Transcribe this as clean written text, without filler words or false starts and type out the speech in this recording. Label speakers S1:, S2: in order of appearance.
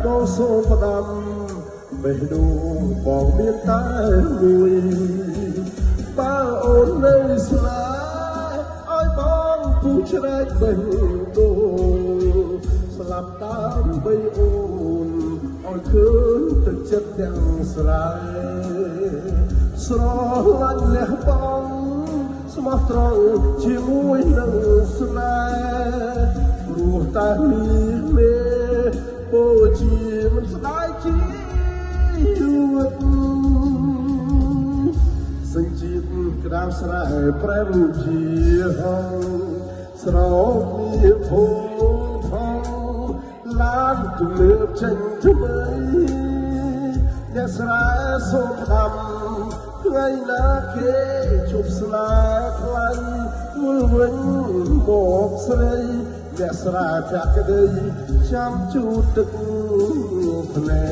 S1: ដូរសូមផ្ដាំបេះដូងបងមានតែមួយបើអូននៅស្នេហ៍ឲ្យបងពូជ្រែកបេះដូងស្លាប់តាមបីអូនឲ្យឃើញទឹកចិត្តទាំងស្រែស្រឡាញ់លះបង់ស្មោះត្រង់ជាមួយនឹងស្នេហ៍ព្រោះតែមានមេពោជាមិនស្ដាយជីវិតសញ្ជាតិក្តាមស្រែប្រែរូបជាហងស្រោបមាភូមិផងឡានទំនើបចេញថ្មីអ្នកស្រែសូមដាំថ្ងៃណាគេជប់ស្នេហ៍ថ្លៃវិលវិញមកស្រីអ្នកស្រែភក្តីចាំជូតទឹកភ្នែក